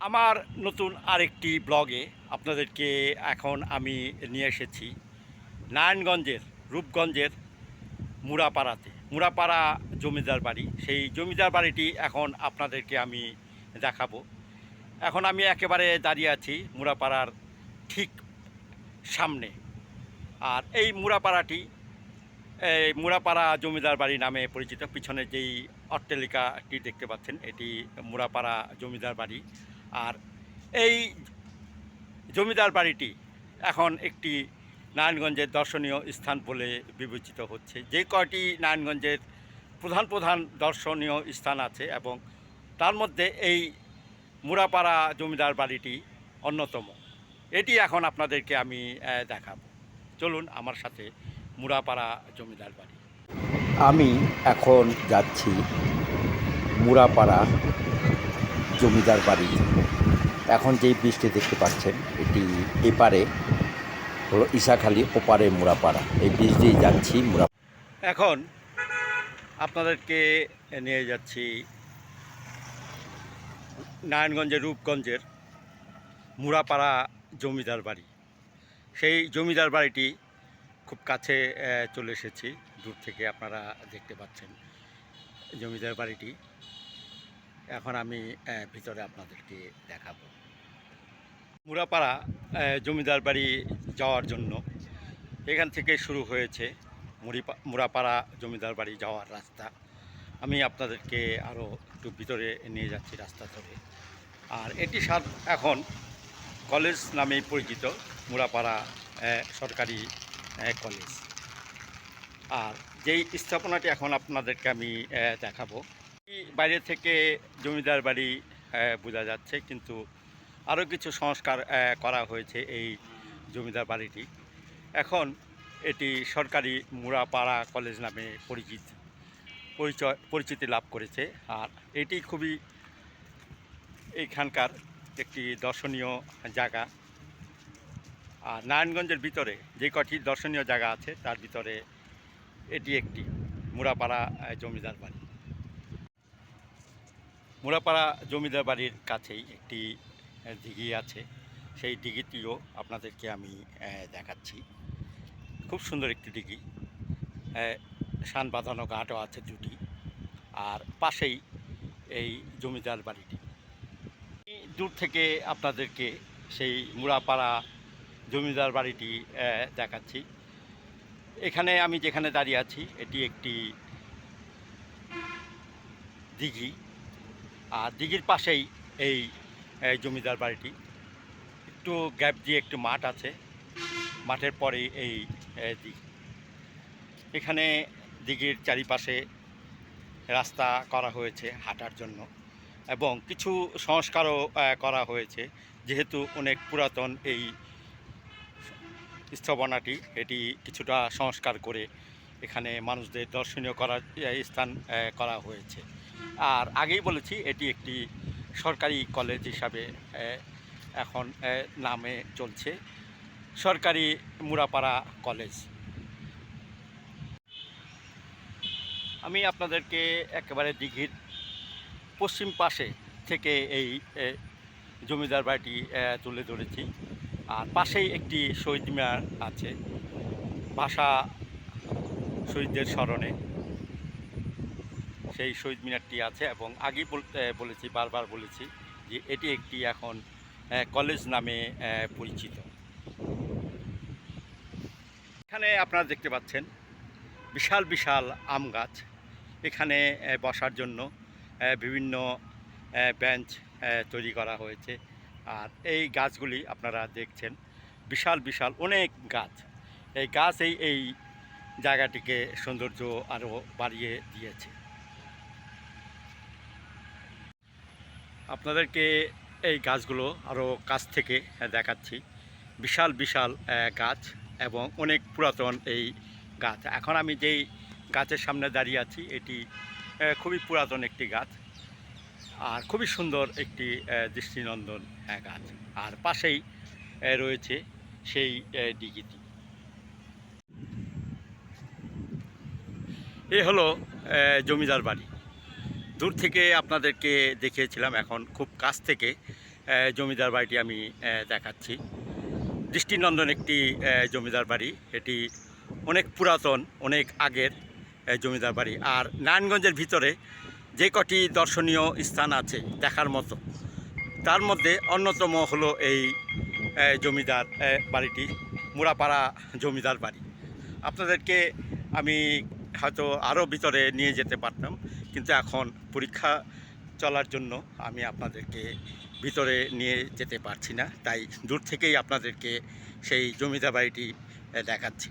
আমার নতুন আরেকটি ব্লগে আপনাদেরকে এখন আমি নিয়ে এসেছি নারায়ণগঞ্জের রূপগঞ্জের মুড়াপাড়াতে। মুড়াপাড়া জমিদার বাড়ি, সেই জমিদার বাড়িটি এখন আপনাদেরকে আমি দেখাবো। এখন আমি একেবারে দাঁড়িয়ে আছি মুড়াপাড়ার ঠিক সামনে। আর এই মুড়াপাড়াটি মুড়াপাড়া জমিদার বাড়ি নামে পরিচিত। পিছনে যেই অট্টালিকাটি দেখতে পাচ্ছেন এটি মুড়াপাড়া জমিদার বাড়ি। আর এই জমিদার বাড়িটি এখন একটি নারায়ণগঞ্জের দর্শনীয় স্থান বলে বিবেচিত হচ্ছে। যে কয়টি নারায়ণগঞ্জের প্রধান প্রধান দর্শনীয় স্থান আছে এবং তার মধ্যে এই মুড়াপাড়া জমিদার বাড়িটি অন্যতম। এটি এখন আপনাদেরকে আমি দেখাবো। চলুন আমার সাথে মুড়াপাড়া জমিদার বাড়ি। আমি এখন যাচ্ছি মুড়াপাড়া জমিদার বাড়ি। এখন যেই বৃষ্টি দেখতে পাচ্ছেন এটি এপারে হলো ইসাখালি, ওপারে মুড়াপাড়া। এই ব্রিজ দিয়ে যাচ্ছি এখন আপনাদেরকে নিয়ে যাচ্ছি নারায়ণগঞ্জের রূপগঞ্জের মুড়াপাড়া জমিদার বাড়ি। সেই জমিদার বাড়িটি খুব কাছে চলে এসেছি, দূর থেকে আপনারা দেখতে পাচ্ছেন জমিদার বাড়িটি। এখন আমি ভিতরে আপনাদেরকে দেখাবো। মুড়াপাড়া জমিদার বাড়ি যাওয়ার জন্য এখান থেকে শুরু হয়েছে মুড়াপাড়া জমিদার বাড়ি যাওয়ার রাস্তা। আমি আপনাদেরকে আরও একটু ভিতরে নিয়ে যাচ্ছি রাস্তা ধরে। আর এটি এখন কলেজ নামেই পরিচিত, মুড়াপাড়া সরকারি কলেজ। আর যেই স্থাপনাটি এখন আপনাদেরকে আমি দেখাবো, বাইরে থেকে জমিদার বাড়ি বোঝা যাচ্ছে, কিন্তু আরও কিছু সংস্কার করা হয়েছে এই জমিদার বাড়িটি। এখন এটি সরকারি মুড়াপাড়া কলেজ নামে পরিচিতি লাভ করেছে। আর এটি খুবই এইখানকার একটি দর্শনীয় জায়গা। আর নারায়ণগঞ্জের ভিতরে যে কটি দর্শনীয় জায়গা আছে তার ভিতরে এটি একটি মুড়াপাড়া জমিদার বাড়ি। মুড়াপাড়া জমিদার বাড়ির কাছেই একটি দিঘি আছে, সেই দিঘিটিও আপনাদেরকে আমি দেখাচ্ছি। খুব সুন্দর একটি দিঘি, শান বাঁধানো ঘাটও আছে দুটি। আর পাশেই এই জমিদার বাড়িটি। দূর থেকে আপনাদেরকে সেই মুড়াপাড়া জমিদার বাড়িটি দেখাচ্ছি। এখানে আমি যেখানে দাঁড়িয়ে আছি এটি একটি দিঘি, আর দিঘির পাশেই এই জমিদার বাড়িটি। একটু গ্যাপ দিয়ে একটু মাঠ আছে, মাঠের পরেই এই দিঘি। এখানে দিঘির চারিপাশে রাস্তা করা হয়েছে হাঁটার জন্য এবং কিছু সংস্কারও করা হয়েছে। যেহেতু অনেক পুরাতন এই স্থাপনাটি, এটি কিছুটা সংস্কার করে এখানে মানুষদের দর্শনীয় করার স্থান করা হয়েছে। আর আগেই বলেছি এটি একটি সরকারি কলেজ হিসাবে এখন নামে চলছে, সরকারি মুড়াপাড়া কলেজ। আমি আপনাদেরকে একেবারে দিঘির পশ্চিম পাশে থেকে এই জমিদার বাড়িটি তুলে ধরেছি। আর পাশেই একটি শহীদ মিনার আছে, ভাষা শহীদদের স্মরণে সেই শহীদ মিনারটি আছে। এবং আগেই বলেছি, বারবার বলেছি যে এটি একটি এখন কলেজ নামে পরিচিত। এখানে আপনারা দেখতে পাচ্ছেন বিশাল বিশাল আম গাছ। এখানে বসার জন্য বিভিন্ন বেঞ্চ তৈরি করা হয়েছে। আর এই গাছগুলি আপনারা দেখছেন, বিশাল বিশাল অনেক গাছ। এই গাছ এই জায়গাটিকে সৌন্দর্য আরও বাড়িয়ে দিয়েছে। আপনাদেরকে এই গাছগুলো আরও কাছ থেকে দেখাচ্ছি। বিশাল বিশাল গাছ এবং অনেক পুরাতন এই গাছ। এখন আমি যেই গাছের সামনে দাঁড়িয়ে আছি এটি খুবই পুরাতন একটি গাছ, আর খুবই সুন্দর একটি দৃষ্টিনন্দন গাছ। আর পাশেই রয়েছে সেই দিঘিটি। এ হলো জমিদার বাড়ি। দূর থেকে আপনাদেরকে দেখিয়েছিলাম, এখন খুব কাছ থেকে জমিদার বাড়িটি আমি দেখাচ্ছি। দৃষ্টিনন্দন একটি জমিদার বাড়ি। এটি অনেক পুরাতন, অনেক আগের জমিদার বাড়ি। আর নারায়ণগঞ্জের ভিতরে যে কটি দর্শনীয় স্থান আছে দেখার মতো, তার মধ্যে অন্যতম হলো এই জমিদার বাড়িটি, মুড়াপাড়া জমিদার বাড়ি। আপনাদেরকে আমি হয়তো আরও ভিতরে নিয়ে যেতে পারতাম, কিন্তু এখন পরীক্ষা চলার জন্য আমি আপনাদেরকে ভিতরে নিয়ে যেতে পারছি না, তাই দূর থেকেই আপনাদেরকে সেই জমিদার বাড়িটি দেখাচ্ছি।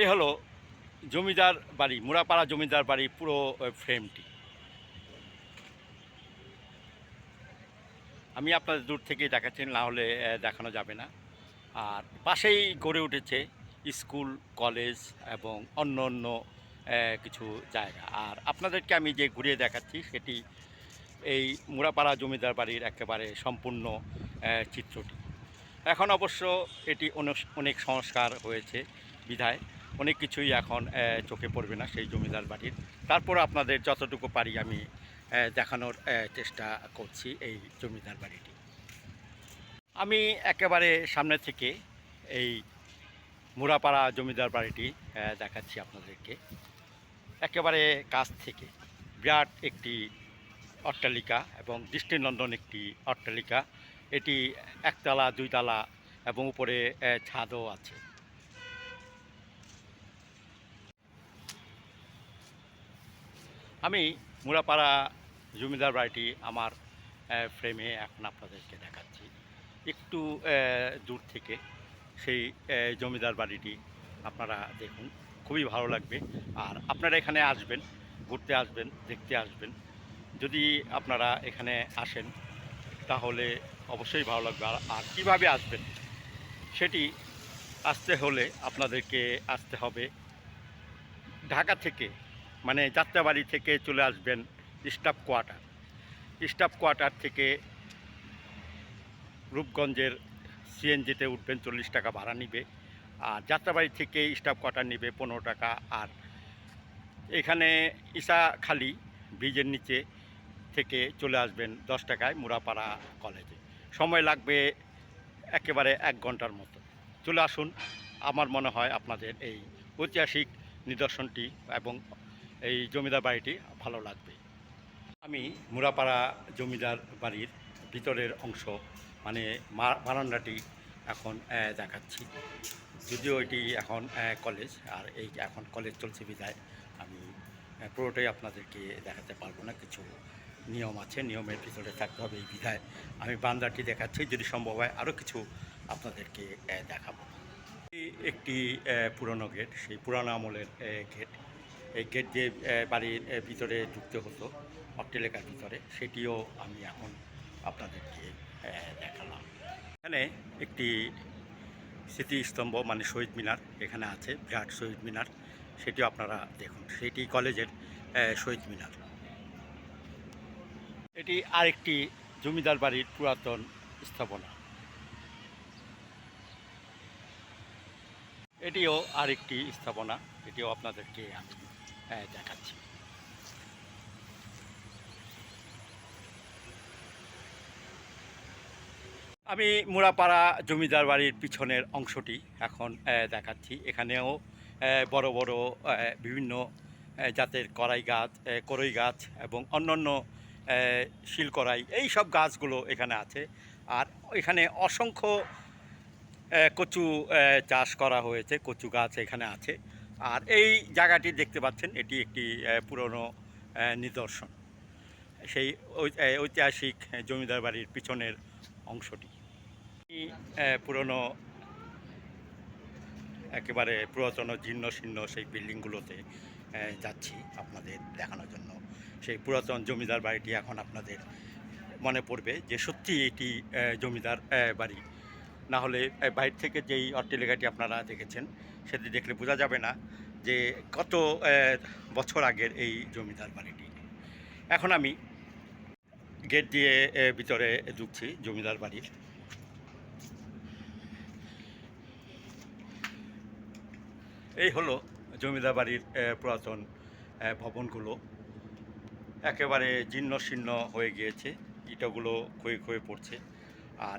এই হলো জমিদার বাড়ি, মুড়াপাড়া জমিদার বাড়ির পুরো ফ্রেমটি। আমি আপনাদের দূর থেকেই দেখাচ্ছি, না হলে দেখানো যাবে না। আর পাশেই গড়ে উঠেছে স্কুল, কলেজ এবং অন্য অন্য কিছু জায়গা। আর আপনাদেরকে আমি যে ঘুরিয়ে দেখাচ্ছি সেটি এই মুড়াপাড়া জমিদার বাড়ির একেবারে সম্পূর্ণ চিত্রটি। এখন অবশ্য এটি অনেক সংস্কার হয়েছে বিধায় অনেক কিছুই এখন চোখে পড়বে না সেই জমিদার বাড়ির। তারপর আপনাদের যতটুকু পারি আমি দেখানোর চেষ্টা করছি এই জমিদার বাড়িটি। আমি একেবারে সামনে থেকে এই মুড়াপাড়া জমিদার বাড়িটি দেখাচ্ছি আপনাদেরকে একেবারে কাছ থেকে। বিরাট একটি অট্টালিকা এবং দৃষ্টিনন্দন একটি অট্টালিকা। এটি একতলা, দুইতলা এবং উপরে ছাদও আছে। আমি মুড়াপাড়া জমিদার বাড়িটি আমার ফ্রেমে এখন আপনাদেরকে দেখাচ্ছি একটু দূর থেকে। সেই জমিদার বাড়িটি আপনারা দেখুন, খুবই ভালো লাগবে। আর আপনারা এখানে আসবেন, ঘুরতে আসবেন, দেখতে আসবেন। যদি আপনারা এখানে আসেন তাহলে অবশ্যই ভালো লাগবে। আর কীভাবে আসবেন সেটি আসতে হলে আপনাদেরকে আসতে হবে ঢাকা থেকে, মানে যাত্রাবাড়ি থেকে চলে আসবেন স্টাফ কোয়ার্টার। স্টাফ কোয়ার্টার থেকে রূপগঞ্জের সিএনজিতে উঠবেন, 40 টাকা ভাড়া নিবে। আর যাত্রাবাড়ি থেকে স্টাফ কোয়ার্টার নিবে 15 টাকা। আর এখানে ইসাখালি ব্রিজের নিচে থেকে চলে আসবেন 10 টাকায় মুড়াপাড়া কলেজে। সময় লাগবে একেবারে 1 ঘন্টার মতো। চলে আসুন, আমার মনে হয় আপনাদের এই ঐতিহাসিক নিদর্শনটি এবং এই জমিদার বাড়িটি ভালো লাগবে। আমি মুড়াপাড়া জমিদার বাড়ির ভিতরের অংশ, মানে বারান্দাটি এখন দেখাচ্ছি। যদিও এটি এখন কলেজ, আর এই এখন কলেজ চলছে বিধায় আমি পুরোটাই আপনাদেরকে দেখাতে পারবো না। কিছু নিয়ম আছে, নিয়মের ভিতরে থাকতে হবে এই বিধায় আমি বারান্দাটি দেখাচ্ছি। যদি সম্ভব হয় আরও কিছু আপনাদেরকে দেখাবো। একটি পুরনো গেট, সেই পুরানো আমলের গেট। এই গেট যে বাড়ির ভিতরে ঢুকতে হতো অট্টালিকার ভিতরে, সেটিও আমি এখন আপনাদেরকে দেখালাম। এখানে একটি স্মৃতিস্তম্ভ, মানে শহীদ মিনার এখানে আছে, বিরাট শহীদ মিনার। সেটিও আপনারা দেখুন, সেটি কলেজের শহীদ মিনার। এটি আরেকটি জমিদার বাড়ির পুরাতন স্থাপনা। এটিও আরেকটি স্থাপনা, এটিও আপনাদেরকে আমি দেখাচ্ছি। আমি মুড়াপাড়া জমিদার বাড়ির পিছনের অংশটি এখন দেখাচ্ছি। এখানেও বড় বড় বিভিন্ন জাতের কড়ই গাছ এবং অন্যান্য শিলকড়াই, এই সব গাছগুলো এখানে আছে। আর এখানে অসংখ্য কচু চাষ করা হয়েছে, কচু গাছ এখানে আছে। আর এই জায়গাটি দেখতে পাচ্ছেন, এটি একটি পুরনো নিদর্শন, সেই ঐতিহাসিক জমিদার বাড়ির পিছনের অংশটি। পুরনো একেবারে পুরাতন জীর্ণ শীর্ণ সেই বিল্ডিংগুলোতে যাচ্ছি আপনাদের দেখানোর জন্য। সেই পুরাতন জমিদার বাড়িটি এখন আপনাদের মনে পড়বে যে সত্যি এটি জমিদার বাড়ি। না হলে বাইরে থেকে যেই অট্টালিকাটি আপনারা দেখেছেন সেটি দেখলে বোঝা যাবে না যে কত বছর আগের এই জমিদার বাড়িটি। এখন আমি গেট দিয়ে ভিতরে ঢুকছি জমিদার বাড়ির। এই হলো জমিদার বাড়ির পুরাতন ভবনগুলো একেবারে জীর্ণ শীর্ণ হয়ে গিয়েছে, ইটাগুলো ক্ষয়ে ক্ষয়ে পড়ছে। আর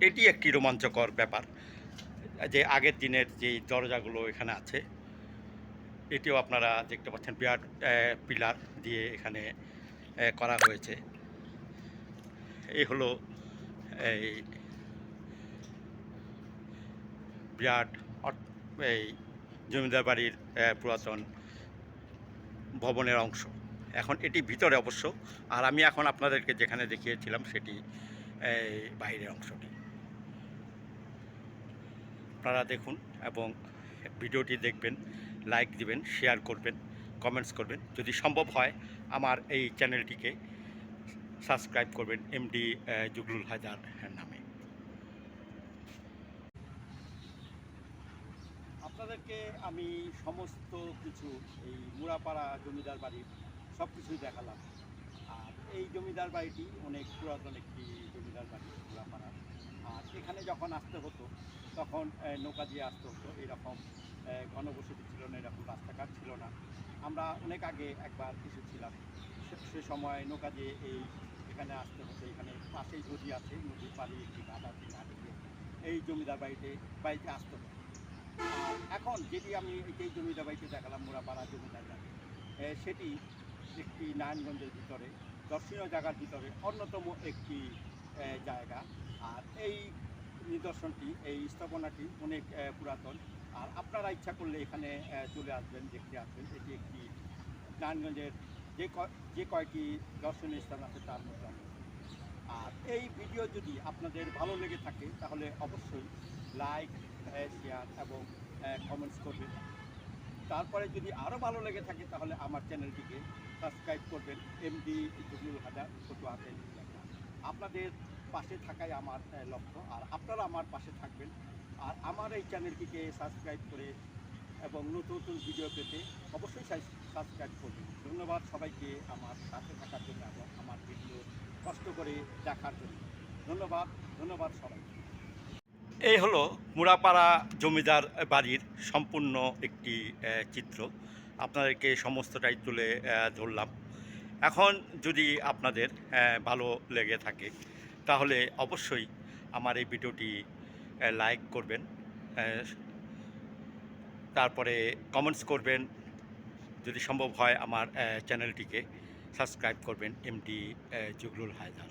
এটি একটি রোমাঞ্চকর ব্যাপার যে আগের দিনের যেই দরজাগুলো এখানে আছে, এটিও আপনারা দেখতে পাচ্ছেন বিরাট পিলার দিয়ে এখানে করা হয়েছে। এই হলো এই বিরাট এই জমিদার বাড়ির পুরাতন ভবনের অংশ। এখন এটি ভিতরে অবশ্য, আর আমি এখন আপনাদেরকে যেখানে দেখিয়েছিলাম সেটি বাইরের অংশটি। আপনারা দেখুন এবং ভিডিওটি দেখবেন, লাইক দিবেন, শেয়ার করবেন, কমেন্টস করবেন। যদি সম্ভব হয় আমার এই চ্যানেলটিকে সাবস্ক্রাইব করবেন এমডি জুগলুল হায়দার নামে। আপনাদেরকে আমি সমস্ত কিছু এই মুড়াপাড়া জমিদার বাড়ির সব কিছুই দেখালাম। আর এই জমিদার বাড়িটি অনেক পুরাতন একটি জমিদার বাড়ি মুড়াপাড়া। আর এখানে যখন আসতে হতো তখন নৌকা দিয়ে আসতে হতো। এরকম ঘনবসতি ছিল না, এরকম রাস্তাঘাট ছিল না। আমরা অনেক আগে একবার এসেছিলাম, সে সময় নৌকা দিয়ে এখানে আসতে হতো। এখানে পাশেই নদী আছে, নদীর পাড়ে একটি ঘাট আছে, ঘাটে গিয়ে এই জমিদার বাড়িতে আসতে হতো। আর এখন যেটি আমি এই জমিদার বাড়িতে দেখালাম মুড়াপাড়া জমিদার বাড়ি, সেটি একটি নারায়ণগঞ্জের ভিতরে দর্শনীয় জায়গার ভিতরে অন্যতম একটি জায়গা। আর এই নিদর্শনটি, এই স্থাপনাটি অনেক পুরাতন। আর আপনারা ইচ্ছা করলে এখানে চলে আসবেন, দেখতে আসবেন। এটি একটি নারায়ণগঞ্জের যে কয়টি দর্শনীয় স্থান আছে তার মধ্যে অন্যতম। আর এই ভিডিও যদি আপনাদের ভালো লেগে থাকে তাহলে অবশ্যই লাইক, শেয়ার এবং কমেন্টস করবেন। তারপরে যদি আরও ভালো লেগে থাকে তাহলে আমার চ্যানেলটিকে সাবস্ক্রাইব করবেন এমডি জুগলুল হায়দার ছোটো হাতের লেখা। আপনাদের পাশে থাকাই আমার লক্ষ্য, আর আপনারা আমার পাশে থাকবেন। আর আমার এই চ্যানেলটিকে সাবস্ক্রাইব করে এবং নতুন নতুন ভিডিও পেতে অবশ্যই সাবস্ক্রাইব করবেন। ধন্যবাদ সবাইকে আমার সাথে থাকার জন্য এবং আমার ভিডিও কষ্ট করে দেখার জন্য। ধন্যবাদ সবাইকে। এই হলো মুড়াপাড়া জমিদার বাড়ির সম্পূর্ণ একটি চিত্র। আপনাদেরকে সমস্তটাই তুলে ধরলাম। এখন যদি আপনাদের ভালো লেগে থাকে তাহলে অবশ্যই আমার এই ভিডিওটি লাইক করবেন, তারপরে কমেন্টস করবেন। যদি সম্ভব হয় আমার চ্যানেলটিকে সাবস্ক্রাইব করবেন এমডি জুগলুল হায়দার।